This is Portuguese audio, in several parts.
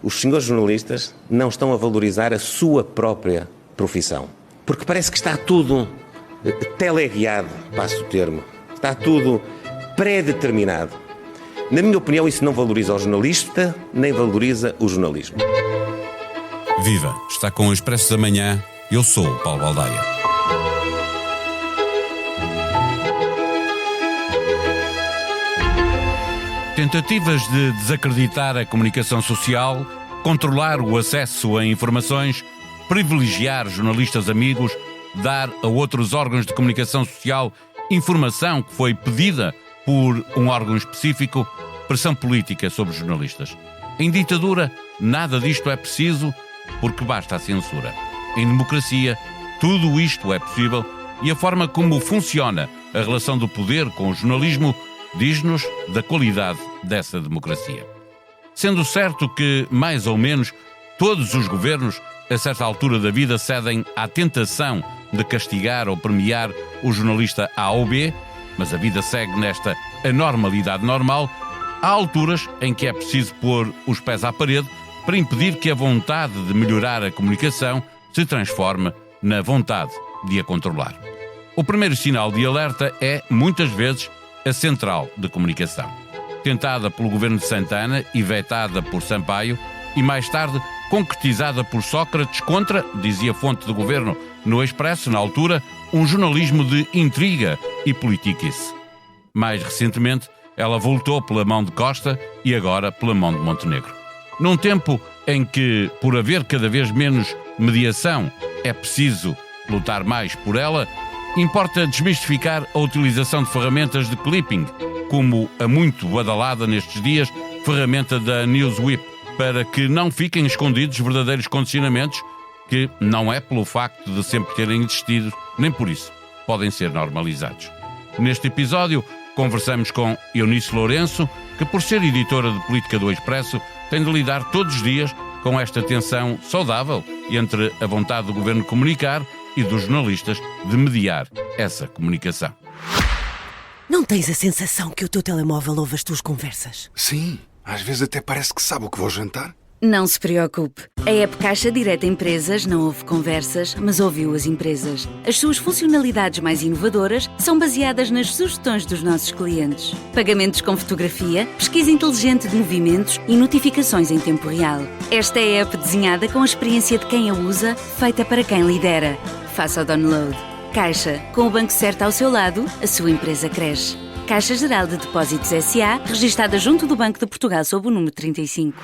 os senhores jornalistas não estão a valorizar a sua própria profissão. Porque parece que está tudo teleguiado, passo o termo. Está tudo pré-determinado. Na minha opinião, isso não valoriza o jornalista, nem valoriza o jornalismo. Viva! Está com o Expresso da Manhã. Eu sou o Paulo Baldaia. Tentativas de desacreditar a comunicação social, controlar o acesso a informações, privilegiar jornalistas amigos, dar a outros órgãos de comunicação social informação que foi pedida por um órgão específico, pressão política sobre os jornalistas. Em ditadura, nada disto é preciso, porque basta a censura. Em democracia, tudo isto é possível e a forma como funciona a relação do poder com o jornalismo diz-nos da qualidade dessa democracia. Sendo certo que, mais ou menos, todos os governos, a certa altura da vida, cedem à tentação de castigar ou premiar o jornalista A ou B, mas a vida segue nesta anormalidade normal, há alturas em que é preciso pôr os pés à parede para impedir que a vontade de melhorar a comunicação se transforme na vontade de a controlar. O primeiro sinal de alerta é, muitas vezes, a Central de Comunicação. Tentada pelo governo de Santana e vetada por Sampaio, e mais tarde concretizada por Sócrates contra, dizia fonte do governo no Expresso, na altura, um jornalismo de intriga e politiquice. Mais recentemente, ela voltou pela mão de Costa e agora pela mão de Montenegro. Num tempo em que, por haver cada vez menos mediação, é preciso lutar mais por ela, importa desmistificar a utilização de ferramentas de clipping, como a muito badalada nestes dias ferramenta da Newswhip, para que não fiquem escondidos verdadeiros condicionamentos que não é pelo facto de sempre terem existido, nem por isso podem ser normalizados. Neste episódio, conversamos com Eunice Lourenço, que por ser editora de política do Expresso, tem de lidar todos os dias com esta tensão saudável entre a vontade do governo de comunicar e dos jornalistas de mediar essa comunicação. Não tens a sensação que o teu telemóvel ouve as tuas conversas? Sim, às vezes até parece que sabe o que vou jantar. Não se preocupe. A app Caixa Direta Empresas não ouve conversas, mas ouviu as empresas. As suas funcionalidades mais inovadoras são baseadas nas sugestões dos nossos clientes. Pagamentos com fotografia, pesquisa inteligente de movimentos e notificações em tempo real. Esta é a app desenhada com a experiência de quem a usa, feita para quem lidera. Faça o download. Caixa, com o banco certo ao seu lado, a sua empresa cresce. Caixa Geral de Depósitos S.A., registada junto do Banco de Portugal sob o número 35.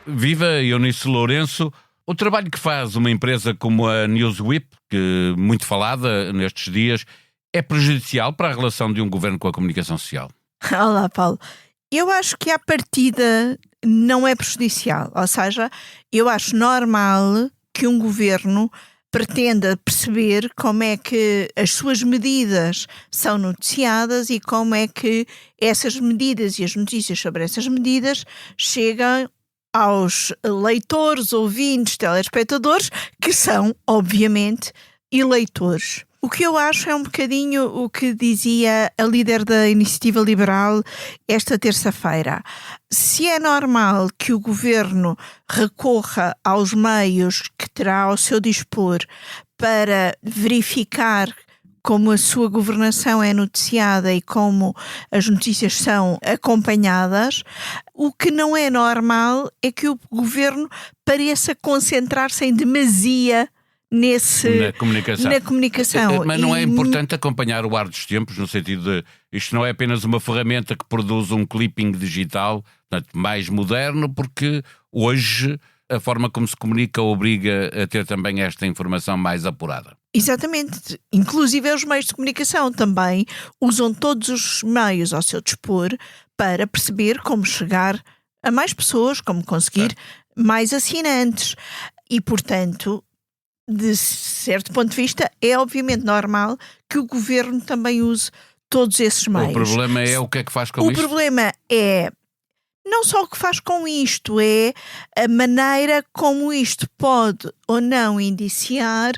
Viva Eunice Lourenço. O trabalho que faz uma empresa como a Newswhip, que muito falada nestes dias, é prejudicial para a relação de um governo com a comunicação social? Olá, Paulo. Eu acho que à partida não é prejudicial. Ou seja, eu acho normal que um governo pretenda perceber como é que as suas medidas são noticiadas e como é que essas medidas e as notícias sobre essas medidas chegam aos leitores, ouvintes, telespectadores, que são, obviamente, eleitores. O que eu acho é um bocadinho o que dizia a líder da Iniciativa Liberal esta terça-feira. Se é normal que o governo recorra aos meios que terá ao seu dispor para verificar como a sua governação é noticiada e como as notícias são acompanhadas, o que não é normal é que o governo pareça concentrar-se em demasia na comunicação. Mas não é importante acompanhar o ar dos tempos, no sentido de isto não é apenas uma ferramenta que produz um clipping digital, portanto, mais moderno, porque hoje a forma como se comunica obriga a ter também esta informação mais apurada. Exatamente. Inclusive os meios de comunicação também usam todos os meios ao seu dispor para perceber como chegar a mais pessoas, como conseguir mais assinantes. E, portanto, de certo ponto de vista, é obviamente normal que o governo também use todos esses meios. O problema é o que é que faz com isto? O problema é não só o que faz com isto, é a maneira como isto pode ou não indiciar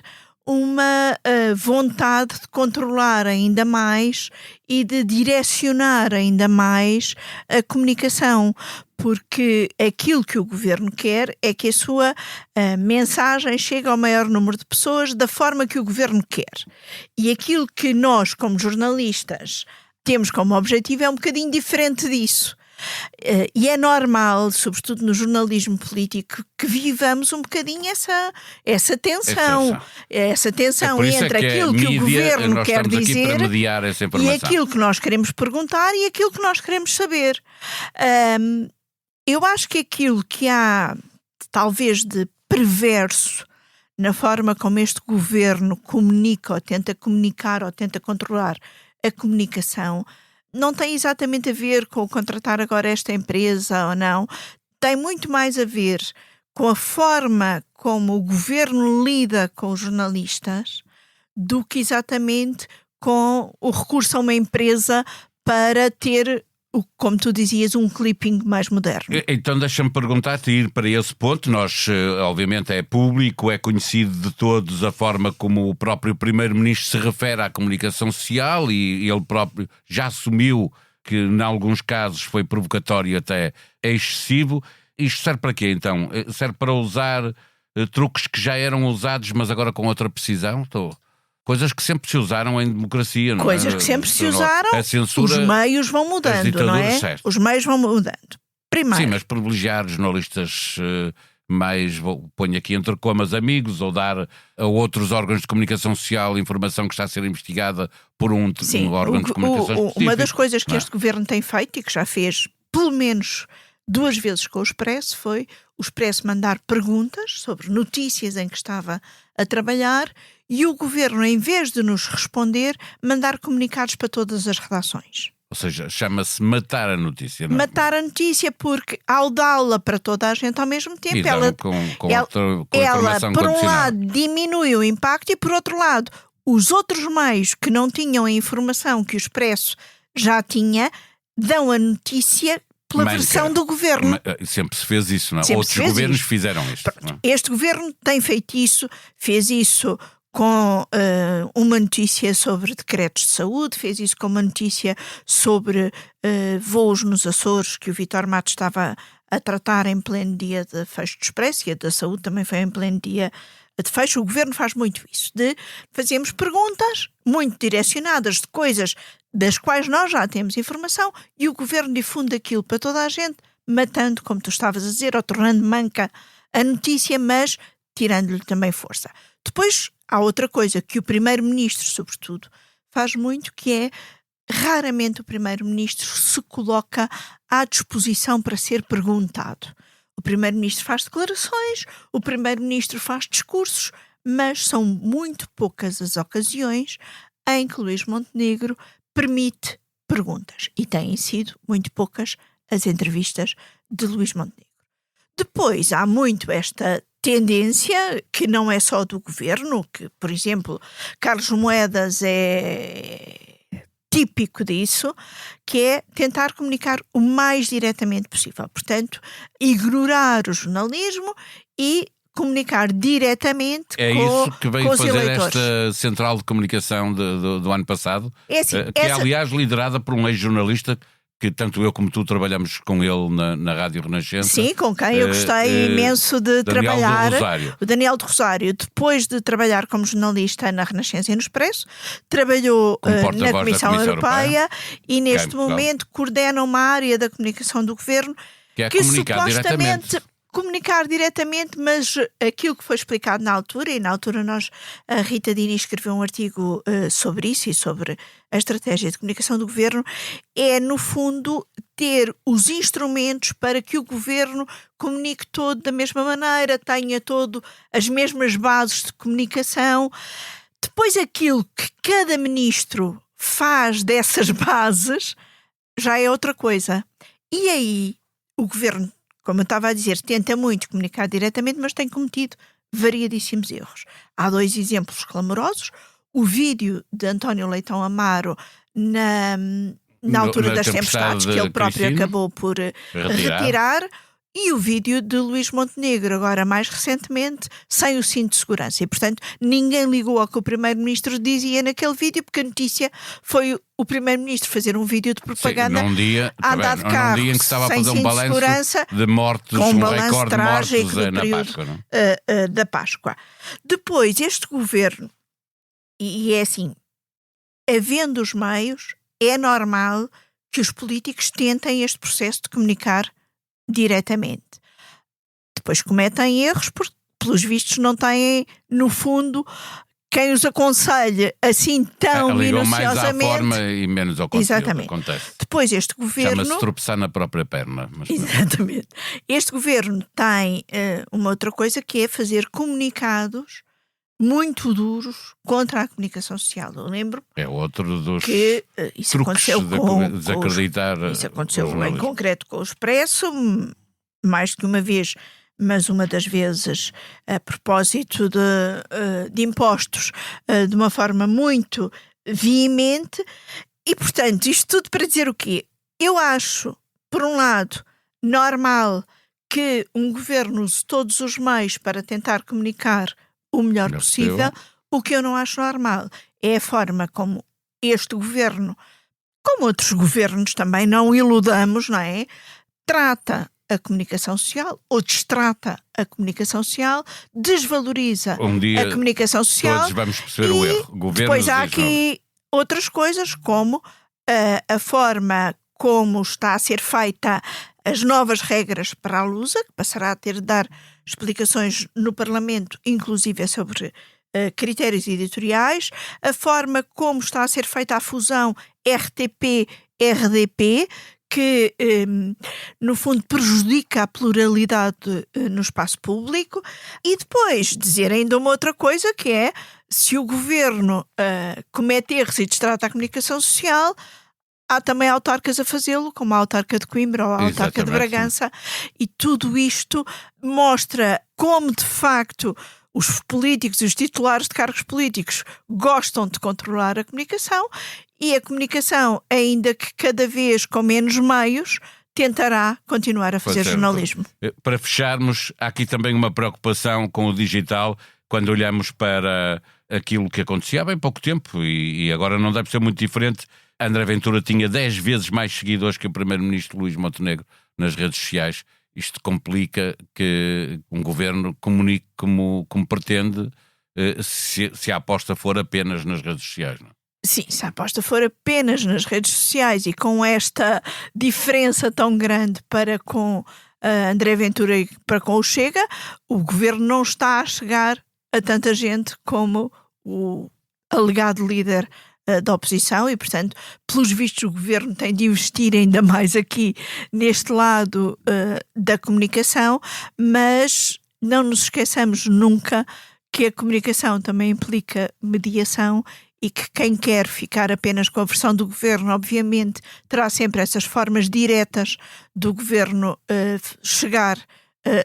uma vontade de controlar ainda mais e de direcionar ainda mais a comunicação, porque aquilo que o governo quer é que a sua mensagem chegue ao maior número de pessoas da forma que o governo quer. E aquilo que nós, como jornalistas, temos como objetivo é um bocadinho diferente disso. E é normal, sobretudo no jornalismo político, que vivamos um bocadinho essa tensão. Essa tensão entre aquilo que o governo quer dizer e aquilo que nós queremos perguntar e aquilo que nós queremos saber. Eu acho que aquilo que há, talvez, de perverso na forma como este governo comunica ou tenta comunicar ou tenta controlar a comunicação não tem exatamente a ver com contratar agora esta empresa ou não. Tem muito mais a ver com a forma como o governo lida com os jornalistas do que exatamente com o recurso a uma empresa para ter, como tu dizias, um clipping mais moderno. Então deixa-me perguntar-te, ir para esse ponto. Nós, obviamente, é público, é conhecido de todos a forma como o próprio Primeiro-Ministro se refere à comunicação social e ele próprio já assumiu que, em alguns casos, foi provocatório até excessivo. Isto serve para quê, então? Serve para usar truques que já eram usados, mas agora com outra precisão? Coisas que sempre se usaram em democracia, não é? Coisas que sempre se usaram, a censura, os meios vão mudando, não é? Certo. Os meios vão mudando. Primeiro. Sim, mas privilegiar jornalistas mais, ponho aqui entre comas, amigos, ou dar a outros órgãos de comunicação social informação que está a ser investigada por um órgão de comunicação específico. Uma das coisas que este governo tem feito e que já fez pelo menos 2 vezes com o Expresso foi o Expresso mandar perguntas sobre notícias em que estava a trabalhar e o governo, em vez de nos responder, mandar comunicados para todas as redações. Ou seja, chama-se matar a notícia. Não é? Matar a notícia porque, ao dá-la para toda a gente ao mesmo tempo, ela, por um lado, diminui o impacto e, por outro lado, os outros meios que não tinham a informação que o Expresso já tinha, dão a notícia pela versão do governo. Sempre se fez isso, não é? Outros governos fizeram isto. Este governo tem feito isso, fez isso com uma notícia sobre decretos de saúde, fez isso com uma notícia sobre voos nos Açores que o Vítor Matos estava a tratar em pleno dia de fecho do Expresso, e a da saúde também foi em pleno dia de fecho. O governo faz muito isso, de fazermos perguntas muito direcionadas de coisas das quais nós já temos informação e o governo difunde aquilo para toda a gente, matando, como tu estavas a dizer, ou tornando manca a notícia, mas tirando-lhe também força. Depois há outra coisa que o Primeiro-Ministro, sobretudo, faz muito, que é raramente o Primeiro-Ministro se coloca à disposição para ser perguntado. O Primeiro-Ministro faz declarações, o Primeiro-Ministro faz discursos, mas são muito poucas as ocasiões em que Luís Montenegro permite perguntas. E têm sido muito poucas as entrevistas de Luís Montenegro. Depois há muito esta tendência, que não é só do governo, que, por exemplo, Carlos Moedas é típico disso, que é tentar comunicar o mais diretamente possível. Portanto, ignorar o jornalismo e comunicar diretamente com os eleitores. É isso que veio fazer esta central de comunicação do ano passado, assim, que é, aliás, liderada por um ex-jornalista que tanto eu como tu trabalhamos com ele na Rádio Renascença. Sim, com quem eu gostei imenso de trabalhar. O Daniel de Rosário. Depois de trabalhar como jornalista na Renascença e no Expresso, trabalhou na Comissão Europeia e neste momento coordena uma área da comunicação do governo que supostamente comunicar diretamente, mas aquilo que foi explicado na altura, e na altura a Rita Diniz escreveu um artigo sobre isso e sobre a estratégia de comunicação do governo, é no fundo ter os instrumentos para que o governo comunique todo da mesma maneira, tenha todo as mesmas bases de comunicação. Depois aquilo que cada ministro faz dessas bases já é outra coisa. E aí o governo, como eu estava a dizer, tenta muito comunicar diretamente, mas tem cometido variadíssimos erros. Há 2 exemplos clamorosos. O vídeo de António Leitão Amaro na altura das tempestades, que ele próprio acabou por retirar. e o vídeo de Luís Montenegro, agora mais recentemente, sem o cinto de segurança. E, portanto, ninguém ligou ao que o Primeiro-Ministro dizia naquele vídeo, porque a notícia foi o Primeiro-Ministro fazer um vídeo de propaganda num dia em que estava a fazer um balanço de mortes, um recorde de mortes na Páscoa. Não? Da Páscoa. Depois, este governo, e é assim, havendo os meios, é normal que os políticos tentem este processo de comunicar diretamente. Depois cometem erros porque, pelos vistos, não têm, no fundo, quem os aconselhe assim tão minuciosamente. mais à forma e menos ao conteúdo. Exatamente. Acontece. Depois este governo... Chama-se tropeçar na própria perna. Mas... Exatamente. Este governo tem uma outra coisa, que é fazer comunicados muito duros contra a comunicação social. Eu lembro é outro dos que isso aconteceu desacreditar. Isso aconteceu em concreto com o Expresso, mais que uma vez, mas uma das vezes a propósito de impostos, de uma forma muito veemente. E, portanto, isto tudo para dizer o quê? Eu acho, por um lado, normal que um governo use todos os meios para tentar comunicar o melhor possível. O que eu não acho normal é a forma como este governo, como outros governos também, não iludamos, não é? Trata a comunicação social, ou destrata a comunicação social, desvaloriza a comunicação social. Todos vamos perceber o erro. Depois há aqui outras coisas, como a forma como está a ser feita as novas regras para a Lusa, que passará a ter de dar explicações no Parlamento, inclusive sobre critérios editoriais, a forma como está a ser feita a fusão RTP-RDP, que no fundo prejudica a pluralidade no espaço público, e depois dizer ainda uma outra coisa, que é, se o governo comete erros e destrata a comunicação social, há também autarcas a fazê-lo, como a autarca de Coimbra ou a autarca de Bragança, e tudo isto mostra como, de facto, os políticos e os titulares de cargos políticos gostam de controlar a comunicação, e a comunicação, ainda que cada vez com menos meios, tentará continuar a fazer jornalismo. Para fecharmos, há aqui também uma preocupação com o digital, quando olhamos para aquilo que acontecia há bem pouco tempo, e agora não deve ser muito diferente. André Ventura tinha 10 vezes mais seguidores que o Primeiro-Ministro Luís Montenegro nas redes sociais. Isto complica que um governo comunique como pretende, se a aposta for apenas nas redes sociais, não? Sim, se a aposta for apenas nas redes sociais e com esta diferença tão grande para com André Ventura e para com o Chega, o governo não está a chegar a tanta gente como o alegado líder da oposição, e, portanto, pelos vistos, o governo tem de investir ainda mais aqui neste lado da comunicação, mas não nos esqueçamos nunca que a comunicação também implica mediação, e que quem quer ficar apenas com a versão do governo, obviamente, terá sempre essas formas diretas do governo chegar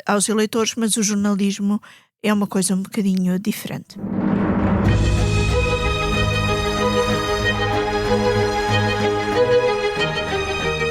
aos eleitores, mas o jornalismo é uma coisa um bocadinho diferente.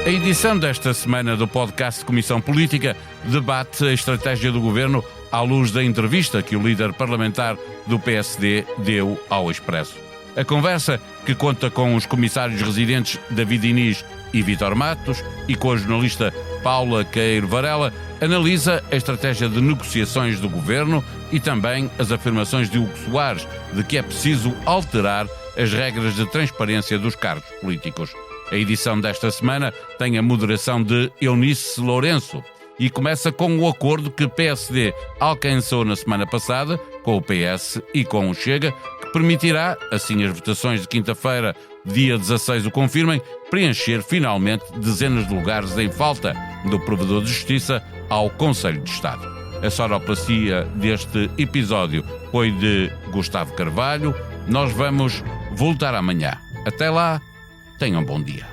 A edição desta semana do podcast Comissão Política debate a estratégia do governo à luz da entrevista que o líder parlamentar do PSD deu ao Expresso. A conversa, que conta com os comissários residentes David Inês e Vítor Matos e com a jornalista Paula Queiro Varela, analisa a estratégia de negociações do governo e também as afirmações de Hugo Soares de que é preciso alterar as regras de transparência dos cargos políticos. A edição desta semana tem a moderação de Eunice Lourenço e começa com o acordo que o PSD alcançou na semana passada com o PS e com o Chega, que permitirá, assim as votações de quinta-feira, dia 16 o confirmem, preencher finalmente dezenas de lugares em falta do Provedor de Justiça ao Conselho de Estado. A sonoplastia deste episódio foi de Gustavo Carvalho. Nós vamos voltar amanhã. Até lá, tenham um bom dia.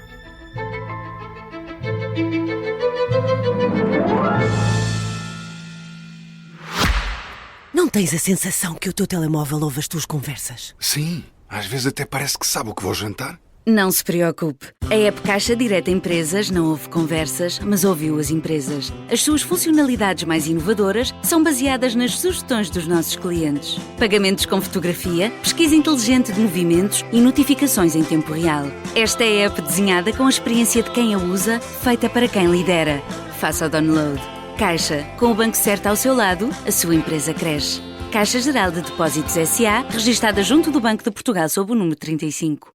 Não tens a sensação que o teu telemóvel ouve as tuas conversas? Sim, às vezes até parece que sabe o que vou jantar. Não se preocupe. A app Caixa Direta Empresas não ouve conversas, mas ouviu as empresas. As suas funcionalidades mais inovadoras são baseadas nas sugestões dos nossos clientes. Pagamentos com fotografia, pesquisa inteligente de movimentos e notificações em tempo real. Esta é a app desenhada com a experiência de quem a usa, feita para quem lidera. Faça o download. Caixa, com o banco certo ao seu lado, a sua empresa cresce. Caixa Geral de Depósitos S.A., registada junto do Banco de Portugal sob o número 35.